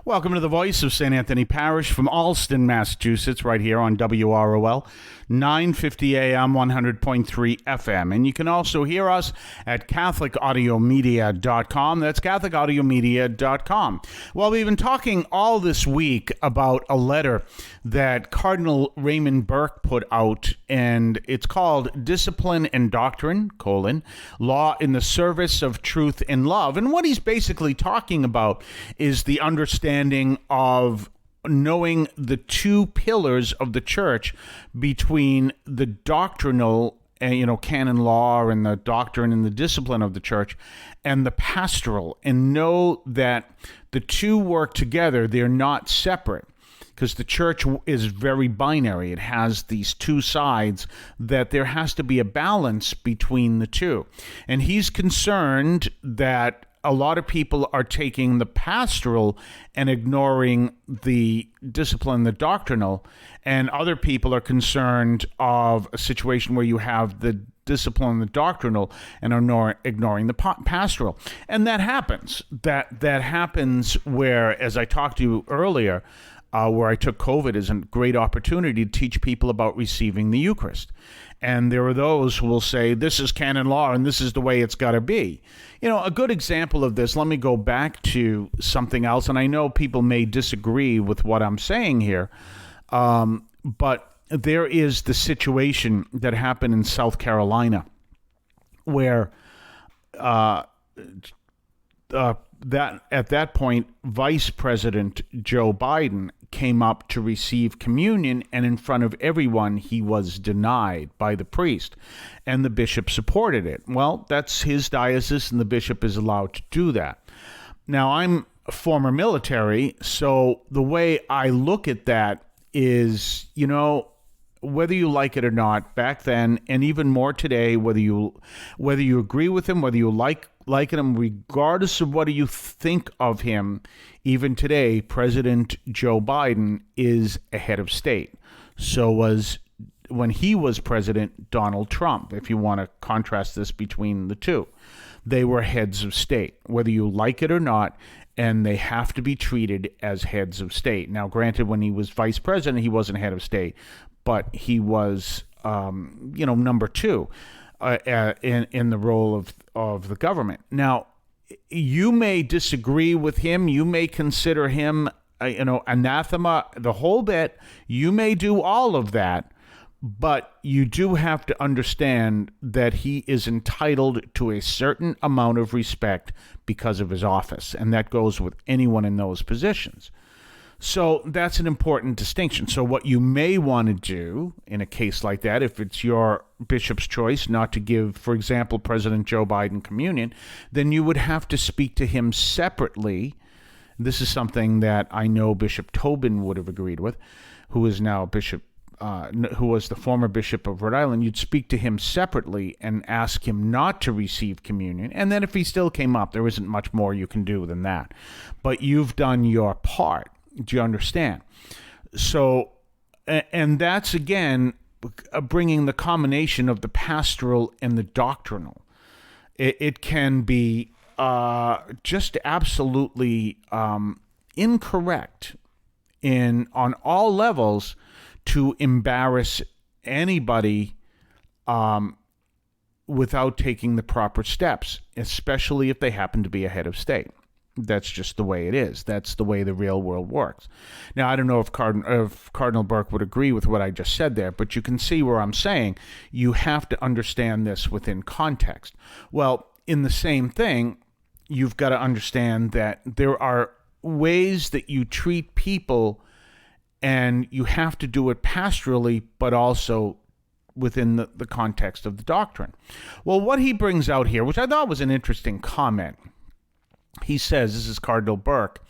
Welcome to the voice of St. Anthony Parish from Allston, Massachusetts, right here on WROL, 950 AM, 100.3 FM. And you can also hear us at CatholicAudiomedia.com. That's CatholicAudiomedia.com. Well, we've been talking all this week about a letter that Cardinal Raymond Burke put out, and it's called Discipline and Doctrine, Law in the Service of Truth and Love. And what he's basically talking about is the understanding of knowing the two pillars of the church between the doctrinal and, canon law and the doctrine and the discipline of the church and the pastoral, and know that the two work together. They're not separate, because the church is very binary. It has these two sides, that there has to be a balance between the two. And he's concerned that a lot of people are taking the pastoral and ignoring the discipline, the doctrinal, and other people are concerned of a situation where you have the discipline, the doctrinal, and are ignoring the pastoral. And that happens. That happens where, as I talked to you earlier, where I took COVID as a great opportunity to teach people about receiving the Eucharist. And there are those who will say, this is canon law and this is the way it's got to be. A good example of this, let me go back to something else, and I know people may disagree with what I'm saying here, but there is the situation that happened in South Carolina where at that point, Vice President Joe Biden came up to receive communion, and in front of everyone, he was denied by the priest, and the bishop supported it. Well, that's his diocese, and the bishop is allowed to do that. Now, I'm a former military, so the way I look at that is, whether you like it or not, back then, and even more today, whether you agree with him, whether you like him, regardless of what you think of him, even today, President Joe Biden is a head of state. So was, when he was president, Donald Trump, if you want to contrast this between the two. They were heads of state, whether you like it or not, and they have to be treated as heads of state. Now, granted, when he was vice president, he wasn't head of state, but he was, number two in the role of the government. Now, you may disagree with him. You may consider him, anathema, the whole bit. You may do all of that, but you do have to understand that he is entitled to a certain amount of respect because of his office, and that goes with anyone in those positions. So that's an important distinction. So what you may want to do in a case like that, if it's your bishop's choice not to give, for example, President Joe Biden communion, then you would have to speak to him separately. This is something that I know Bishop Tobin would have agreed with, who is now Bishop, who was the former Bishop of Rhode Island. You'd speak to him separately and ask him not to receive communion. And then if he still came up, there isn't much more you can do than that. But you've done your part. Do you understand? So, and that's, again, bringing the combination of the pastoral and the doctrinal. It can be just absolutely incorrect on all levels to embarrass anybody without taking the proper steps, especially if they happen to be a head of state. That's just the way it is. That's the way the real world works. Now, I don't know if Cardinal Burke would agree with what I just said there, but you can see where I'm saying you have to understand this within context. Well, in the same thing, you've got to understand that there are ways that you treat people, and you have to do it pastorally, but also within the context of the doctrine. Well, what he brings out here, which I thought was an interesting comment, he says, this is Cardinal Burke,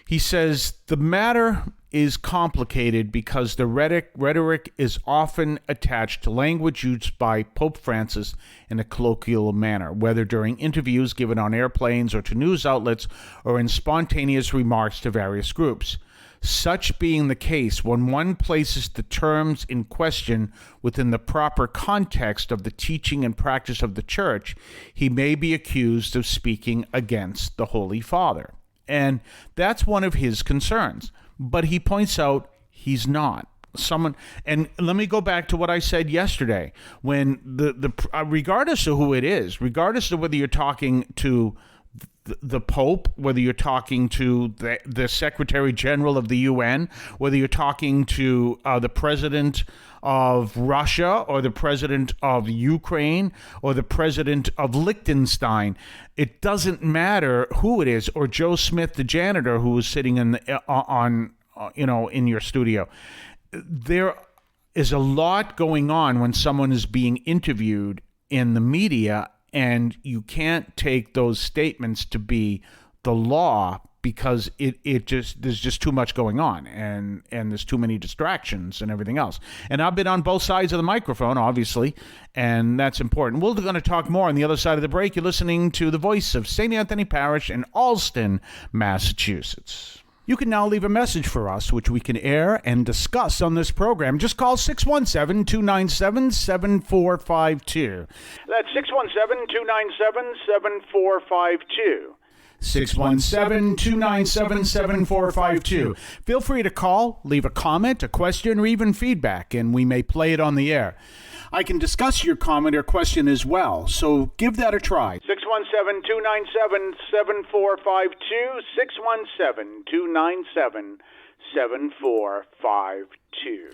he says, the matter is complicated because the rhetoric is often attached to language used by Pope Francis in a colloquial manner, whether during interviews given on airplanes or to news outlets or in spontaneous remarks to various groups. Such being the case, when one places the terms in question within the proper context of the teaching and practice of the Church, he may be accused of speaking against the Holy Father. And that's one of his concerns. But he points out he's not. And let me go back to what I said yesterday. When regardless of who it is, regardless of whether you're talking to the Pope, whether you're talking to the Secretary General of the UN, whether you're talking to the President of Russia or the President of Ukraine or the President of Liechtenstein, it doesn't matter who it is, or Joe Smith, the janitor who was sitting in in your studio. There is a lot going on when someone is being interviewed in the media, and you can't take those statements to be the law because there's just too much going on, and there's too many distractions and everything else. And I've been on both sides of the microphone, obviously, and that's important. We're going to talk more on the other side of the break. You're listening to the voice of St. Anthony Parish in Allston, Massachusetts. You can now leave a message for us, which we can air and discuss on this program. Just call 617-297-7452. That's 617-297-7452. 617-297-7452. Feel free to call, leave a comment, a question, or even feedback, and we may play it on the air. I can discuss your comment or question as well, so give that a try. 617-297-7452, 617-297-7452.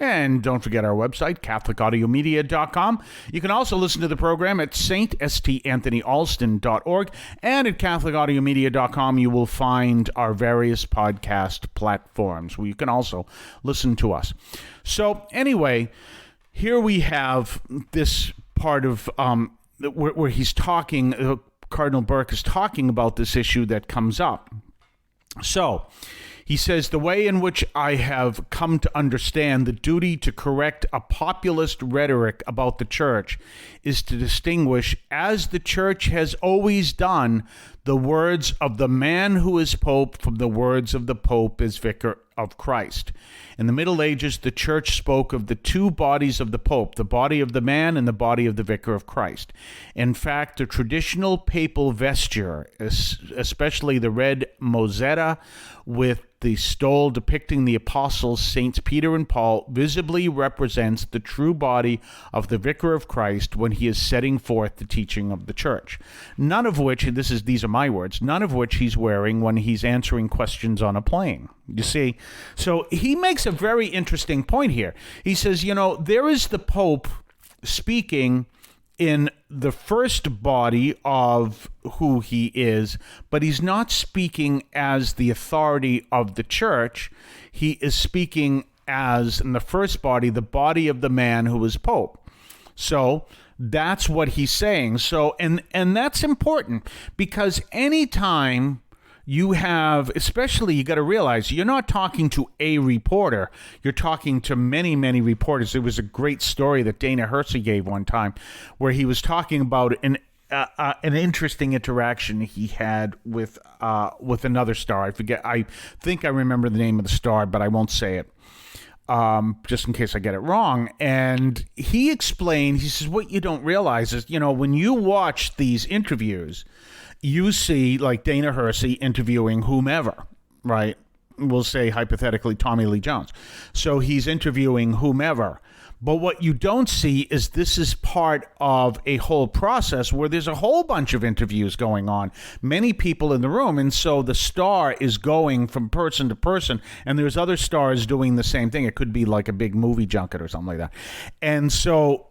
And don't forget our website, CatholicAudiomedia.com. You can also listen to the program at stanthonyalston.org, and at CatholicAudiomedia.com you will find our various podcast platforms where you can also listen to us. So anyway, here we have this part of where he's talking, Cardinal Burke is talking about this issue that comes up. So he says, the way in which I have come to understand the duty to correct a populist rhetoric about the church is to distinguish, as the church has always done, the words of the man who is Pope from the words of the Pope as Vicar of Christ. In the Middle Ages, the church spoke of the two bodies of the Pope, the body of the man and the body of the Vicar of Christ. In fact, the traditional papal vesture, especially the red mozzetta with the stole depicting the apostles Saints Peter and Paul, visibly represents the true body of the Vicar of Christ when he is setting forth the teaching of the church. None of which, these are my words, none of which he's wearing when he's answering questions on a plane. You see? So he makes a very interesting point here. He says, there is the Pope speaking in the first body of who he is, but he's not speaking as the authority of the church. He is speaking as, in the first body, the body of the man who is Pope. So that's what he's saying. So, and that's important, because anytime you have, especially, you got to realize you're not talking to a reporter. You're talking to many, many reporters. There was a great story that Dana Hersey gave one time where he was talking about an interesting interaction he had with another star. I forget. I think I remember the name of the star, but I won't say it. Just in case I get it wrong. And he explained, he says, what you don't realize is, when you watch these interviews, you see, like, Dana Hersey interviewing whomever, right? We'll say, hypothetically, Tommy Lee Jones. So he's interviewing whomever. But what you don't see is this is part of a whole process where there's a whole bunch of interviews going on, many people in the room. And so the star is going from person to person, and there's other stars doing the same thing. It could be like a big movie junket or something like that. And so,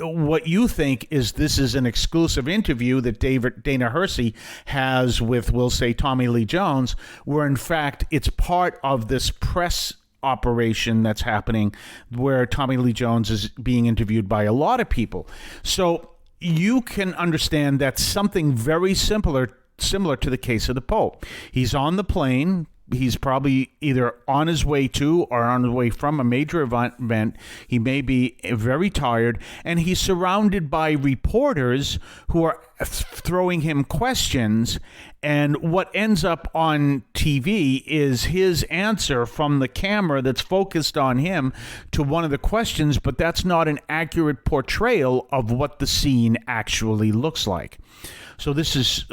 what you think is this is an exclusive interview that Dana Hersey has with, we'll say, Tommy Lee Jones, where in fact it's part of this press operation that's happening where Tommy Lee Jones is being interviewed by a lot of people. So you can understand that's something very similar to the case of the Pope. He's on the plane. He's probably either on his way to or on his way from a major event. He may be very tired, and he's surrounded by reporters who are throwing him questions. And what ends up on TV is his answer from the camera that's focused on him to one of the questions, but that's not an accurate portrayal of what the scene actually looks like. So this is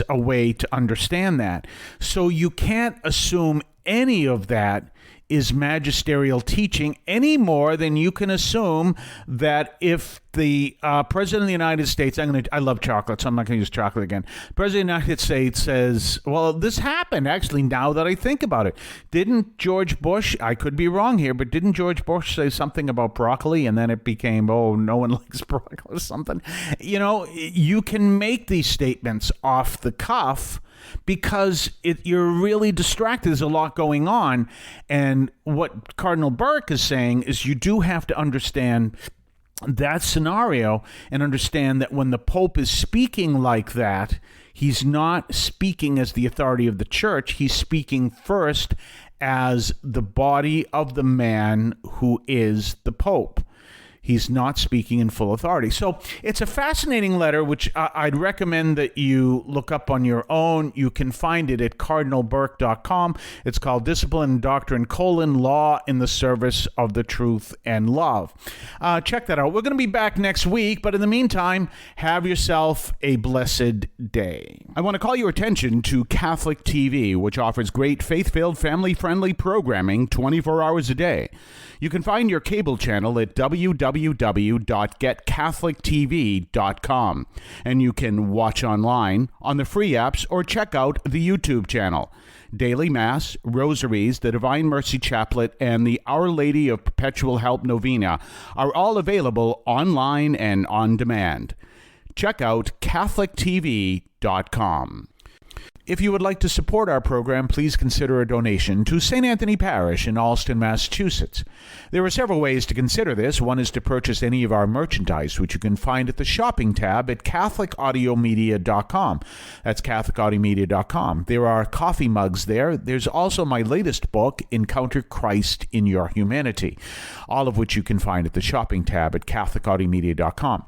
a way to understand that. So you can't assume any of that is magisterial teaching any more than you can assume that if the President of the United States, I love chocolate, so I'm not going to use chocolate again. President of the United States says, well, this happened, actually, now that I think about it. Didn't George Bush, I could be wrong here, but didn't George Bush say something about broccoli, and then it became, oh, no one likes broccoli or something? You can make these statements off the cuff because you're really distracted. There's a lot going on. And what Cardinal Burke is saying is you do have to understand that scenario and understand that when the Pope is speaking like that, he's not speaking as the authority of the church. He's speaking first as the body of the man who is the Pope. He's not speaking in full authority. So it's a fascinating letter, which I'd recommend that you look up on your own. You can find it at cardinalburke.com. It's called Discipline and Doctrine, Law in the Service of the Truth and Love. Check that out. We're going to be back next week, but in the meantime, have yourself a blessed day. I want to call your attention to Catholic TV, which offers great faith-filled, family-friendly programming 24 hours a day. You can find your cable channel at www.getcatholictv.com, and you can watch online on the free apps or check out the YouTube channel. Daily Mass, Rosaries, the Divine Mercy Chaplet, and the Our Lady of Perpetual Help Novena are all available online and on demand. Check out catholictv.com. If you would like to support our program, please consider a donation to St. Anthony Parish in Allston, Massachusetts. There are several ways to consider this. One is to purchase any of our merchandise, which you can find at the shopping tab at CatholicAudiomedia.com. That's CatholicAudiomedia.com. There are coffee mugs there. There's also my latest book, Encounter Christ in Your Humanity, all of which you can find at the shopping tab at CatholicAudiomedia.com.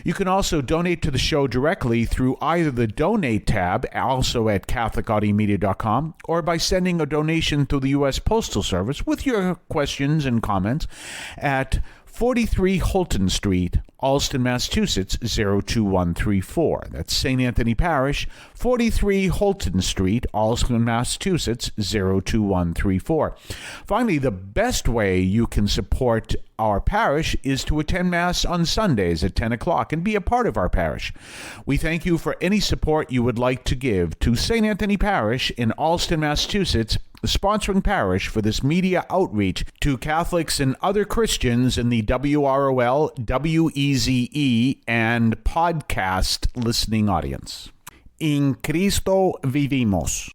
You can also donate to the show directly through either the Donate tab, also at CatholicAudiomedia.com, or by sending a donation through the U.S. Postal Service with your questions and comments at 43 Holton Street, Allston, Massachusetts, 02134. That's St. Anthony Parish, 43 Holton Street, Allston, Massachusetts, 02134. Finally, the best way you can support our parish is to attend Mass on Sundays at 10 o'clock and be a part of our parish. We thank you for any support you would like to give to St. Anthony Parish in Allston, Massachusetts, the sponsoring parish for this media outreach to Catholics and other Christians in the WROL, WEZE, and podcast listening audience. In Cristo vivimos.